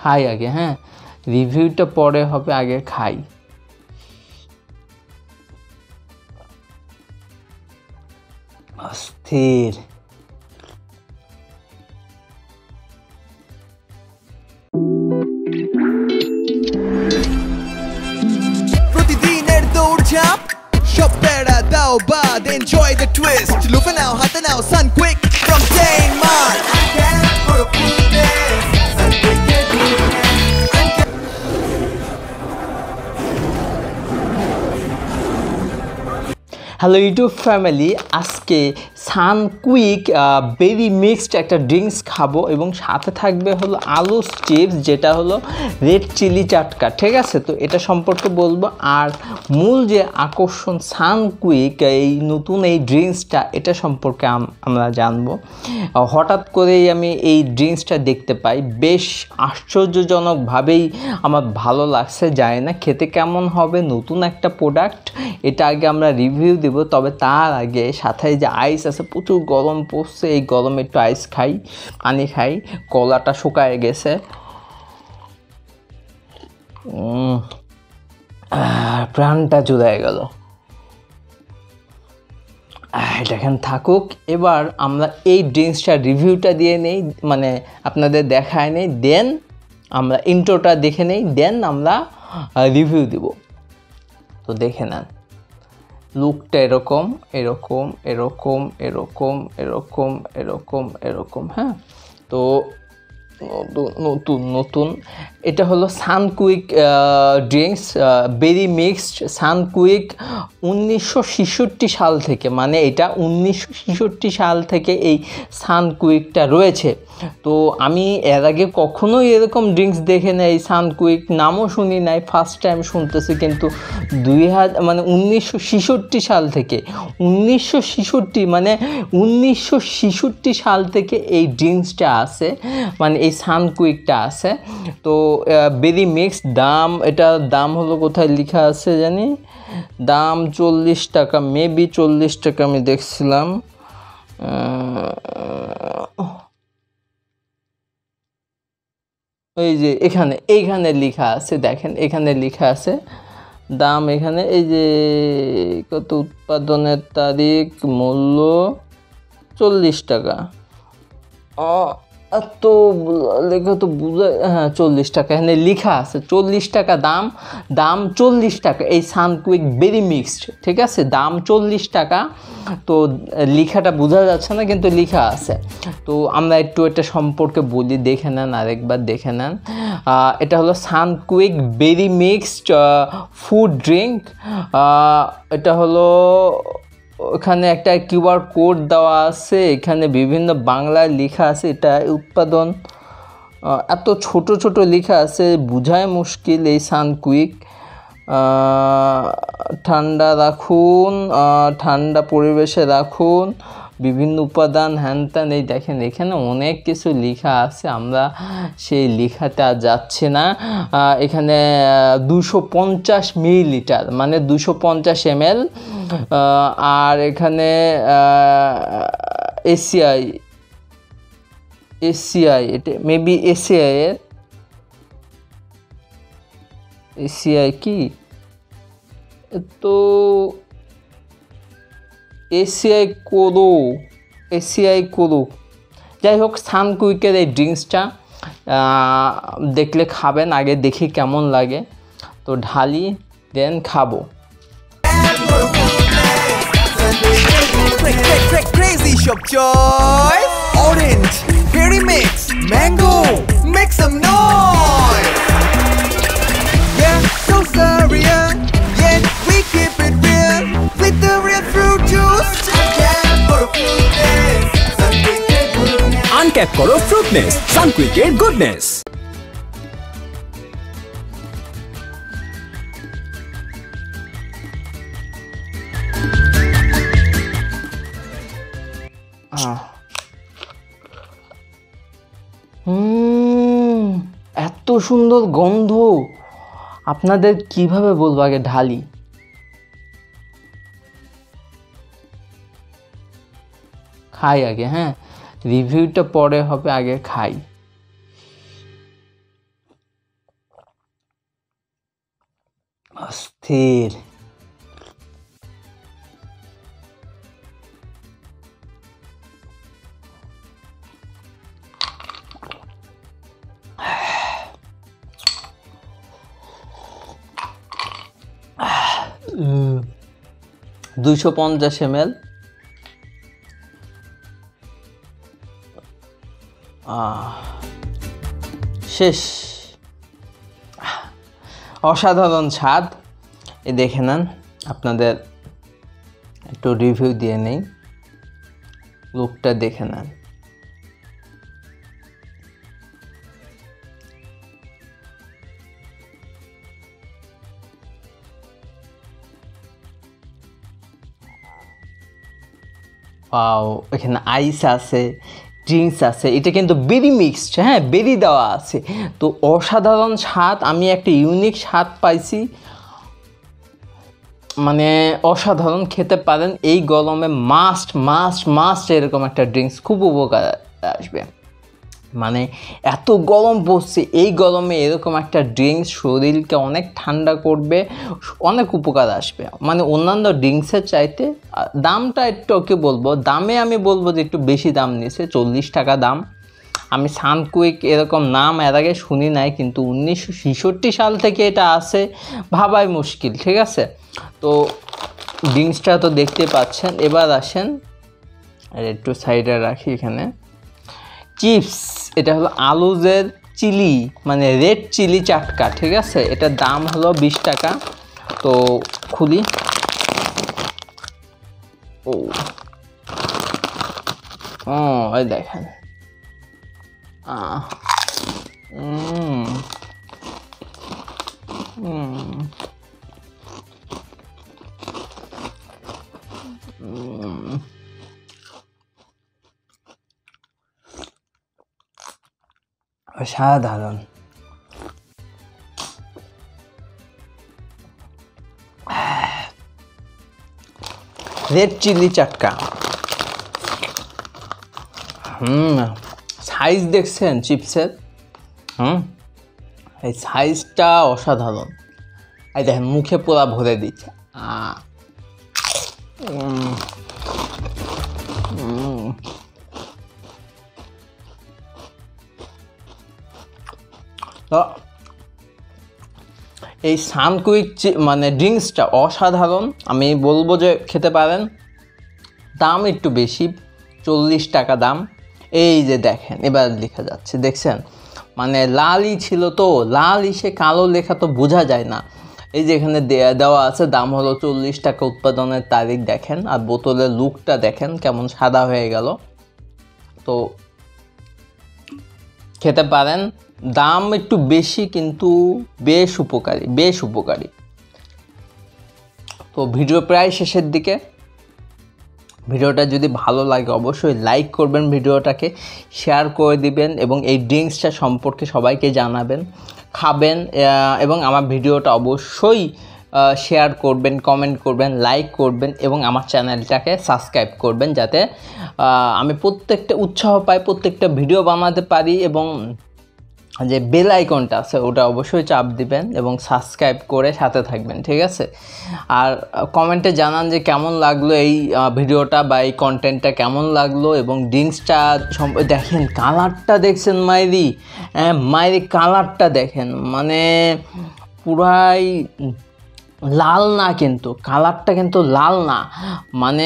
খাই আগে, হ্যাঁ, রিভিউটা পরে হবে, আগে খাই। অস্থির। প্রতিদিনের দৌড়ঝাঁপ সব প্যারা দাও বাদ, এনজয় দ্য টুইস্ট, লুফে নাও হাতে নাও সানকুইক from Denmark. Hello YouTube family, আজকে সানকুইক বেরি মিক্সড একটা ড্রিঙ্কস খাবো এবং সাথে থাকবে হলো আলু চিপস, যেটা হলো রেড চিলি চাটকা, ঠিক আছে? তো এটা সম্পর্কে বলবো। আর মূল যে আকর্ষণ সানকুইক এই নতুন এই ড্রিঙ্কসটা, এটা সম্পর্কে আমরা জানবো। হঠাৎ করেই আমি এই ড্রিঙ্কসটা দেখতে পাই, বেশ আশ্চর্যজনকভাবেই আমার ভালো লাগছে। জানি না খেতে কেমন হবে, নতুন একটা প্রোডাক্ট, এটা আগে আমরা রিভিউ দিব। তবে তার আগে সাথে যে আইস আছে, প্রচুর গরম পড়ছে, এই গরমে একটু আইস খাই, পানি খাই, গলাটা শুকায় গেছে। প্রাণটা জুড়ায় গেল। এটা এখানে থাকুক। এবার আমরা এই ড্রিঙ্কসটার রিভিউটা দিয়ে নেই, মানে আপনাদের দেখায় নেই, দেন আমরা ইন্ট্রোটা দেখে নেই, দেন আমরা রিভিউ দিব। তো দেখে নেন, লুকটা এরকম এরকম এরকম এরকম এরকম এরকম এরকম, হ্যাঁ। তো নতুন নতুন এটা হলো সানকুইক ড্রিঙ্কস বেরি মিক্সড সানকুইক 1966 সাল থেকে, মানে এটা 1966 সাল থেকে এই সানকুইকটা রয়েছে। তো আমি এর আগে কখনোই এরকম ড্রিঙ্কস দেখে নাই, এই সানকুইক নামও শুনি নাই, ফার্স্ট টাইম শুনতেছি। কিন্তু 1966 সাল থেকে, 1966 মানে 1966 সাল থেকে এই ড্রিঙ্কসটা আছে, মানে এই সানকুইকটা আছে। তো বেরি মিক্স দাম, এটার দাম হলো, কোথায় লেখা আছে জানি, দাম 40 টাকা, মেবি 40 টাকা আমি দেখছিলাম। এই যে এইখানে লেখা আছে, দেখেন এখানে লেখা আছে দাম, এখানে এই যে কত, উৎপাদনের তারিখ, মূল্য 40 টাকা। এত লেখা তো বুঝা, হ্যাঁ 40 টাকা এখানে লেখা আছে, 40 টাকা দাম 40 টাকা এই সানকুইক বেরি মিক্সড, ঠিক আছে? দাম 40 টাকা। তো লেখাটা বোঝা যাচ্ছে না, কিন্তু লেখা আছে। তো আমরা একটু এটা সম্পর্কে বলি, দেখে নেন, আরেকবার দেখে নেন। এটা হলো সানকুইক বেরি মিক্সড ফুড ড্রিঙ্ক। এটা হলো, ওখানে একটা কিউআর কোড দেওয়া আছে, এখানে বিভিন্ন বাংলায় লেখা আছে। এটা উৎপাদন, এত ছোট ছোট লেখা আছে, বোঝায় মুশকিল। এই সানকুইক ঠান্ডা রাখুন, ঠান্ডা পরিবেশে রাখুন, বিভিন্ন উপাদান, হ্যান ত্যান, এই দেখেন এখানে অনেক কিছু লেখা আছে, আমরা সেই লেখাতে আর যাচ্ছি না। এখানে 250 মিলিলিটার, মানে 250 ml। আর এখানে এসিআই এটা মেবি এসিআই কি, তো এসিআই করো, যাই হোক। সানকুইকের এই ড্রিঙ্কসটা দেখলে খাবেন, আগে দেখি কেমন লাগে, তো ঢালি দেন খাবো। Crazy shop choice, orange, berry mix, mango, make some noise. Yeah, so sorry, yeah, we keep it real with the real fruit juice. Uncap koro fruitness, Sunquick-এর goodness. এত সুন্দর গন্ধ, আপনাদের কিভাবে বলবো, আগে ঢালি। খাই আগে, হ্যাঁ, রিভিউটা পরে হবে, আগে খাই। অস্থির। উম, 250 ml। শেষ। অসাধারণ স্বাদ। এই দেখে নেন, আপনাদের একটু রিভিউ দিয়ে নেই, লুকটা দেখে নেন। ওয়াও, এখানে আইস আছে, ড্রিঙ্কস আছে, এটা কিন্তু বেরি মিক্সড, হ্যাঁ বেরি দেওয়া আছে। তো অসাধারণ স্বাদ, আমি একটা ইউনিক স্বাদ পাইছি, মানে অসাধারণ। খেতে পারেন এই গরমে, মাস্ট মাস্ট মাস্ট এরকম একটা ড্রিঙ্কস, খুব উপকার আসবে। মানে এত গরম পড়ছে, এই গরমে এরকম একটা ড্রিঙ্কস শরীরকে অনেক ঠান্ডা করবে, অনেক উপকার আসবে। মানে অন্যান্য ড্রিঙ্কসের চাইতে দামটা একটু ওকে বলবো, দামে আমি বলবো যে একটু বেশি দাম নিয়েছে, 40 টাকা দাম। আমি সানকুইক এরকম নাম এর আগে শুনি নাই, কিন্তু 1966 সাল থেকে এটা আছে, ভাবাই মুশকিল, ঠিক আছে। তো ড্রিঙ্কসটা তো দেখতে পাচ্ছেন। এবার আসেন, আর একটু সাইডে রাখি এখানে। চিপস, এটা হলো আলুজের চিলি, মানে রেড চিলি চাটকা, ঠিক আছে। এটার দাম হলো 20 টাকা। তো খুলি, ও এই দেখেন, অসাধারণ। Red chilli চাটকা। সাইজ দেখছেন চিপসের? এই সাইজটা অসাধারণ। এই দেখেন মুখে পুরা ভরে দিচ্ছে। তো এই সানকুইক মানে ড্রিঙ্কসটা অসাধারণ, আমি বলবো যে খেতে পারেন। দাম একটু বেশি, 40 টাকা দাম। এই যে দেখেন, এবার লেখা যাচ্ছে, দেখছেন? মানে লালই ছিল, তো লাল ইসে কালো লেখা তো বোঝা যায় না। এই যে এখানে দেওয়া আছে, দাম হলো 40 টাকা, উৎপাদনের তারিখ দেখেন, আর বোতলের লুকটা দেখেন কেমন সাদা হয়ে গেল। তো খেতে পারেন, দাম একটু বেশি কিন্তু বেশ উপকারী, বেশ উপকারী। তো ভিডিও প্রায় শেষের দিকে। ভিডিওটা যদি ভালো লাগে অবশ্যই লাইক করবেন, ভিডিওটাকে শেয়ার করে দিবেন, এবং এই ড্রিঙ্কসটা সম্পর্কে সবাইকে জানাবেন, খাবেন, এবং আমার ভিডিওটা অবশ্যই শেয়ার করবেন, কমেন্ট করবেন, লাইক করবেন, এবং আমার চ্যানেলটাকে সাবস্ক্রাইব করবেন, যাতে আমি প্রত্যেকটা উৎসাহ পাই, প্রত্যেকটা ভিডিও বানাতে পারি। এবং যে বেল আইকনটা আছে ওটা অবশ্যই চাপ দিবেন এবং সাবস্ক্রাইব করে সাথে থাকবেন, ঠিক আছে। আর কমেন্টে জানান যে কেমন লাগলো এই ভিডিওটা বা এই কন্টেন্টটা কেমন লাগলো। এবং ড্রিঙ্কসটা দেখেন, কালারটা দেখছেন মাইরি কালারটা দেখেন, মানে পুরাই লাল না, কিন্তু কালারটা কিন্তু লাল না, মানে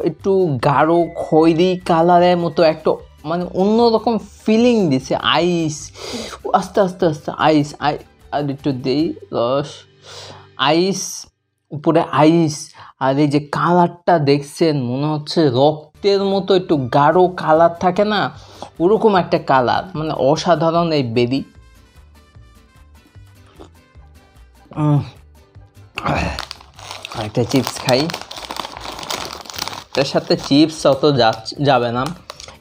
একটু গাঢ় খয়েরি কালারের মতো একটা, মানে অন্যরকম ফিলিং দিছে। আইস, আস্তে আস্তে আস্তে আইস, আর একটু দেই রস, আইস, উপরে আইস। আর এই যে কালারটা দেখছেন, মনে হচ্ছে রক্তের মতো একটু গাঢ় কালার থাকে না, ওরকম একটা কালার, মানে অসাধারণ এই বেরি। একটা চিপস খাই, এটার সাথে চিপস অত যাবে না,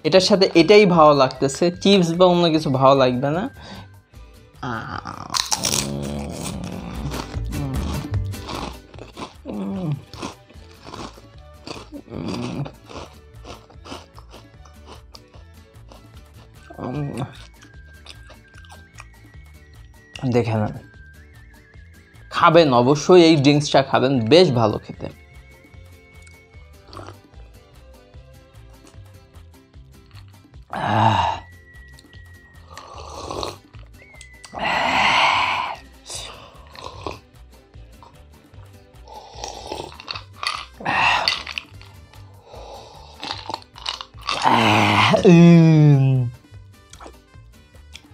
এটার সাথে এটাই ভালো লাগতেছে, চিপস বা অন্য কিছু ভালো লাগবে না। দেখে নেন, খাবেন, অবশ্যই এই ড্রিঙ্কসটা খাবেন, বেশ ভালো খেতে।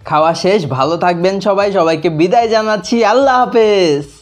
খাওয়া শেষ, ভালো থাকবেন সবাই, সবাইকে বিদায় জানাচ্ছি, আল্লাহ হাফেজ।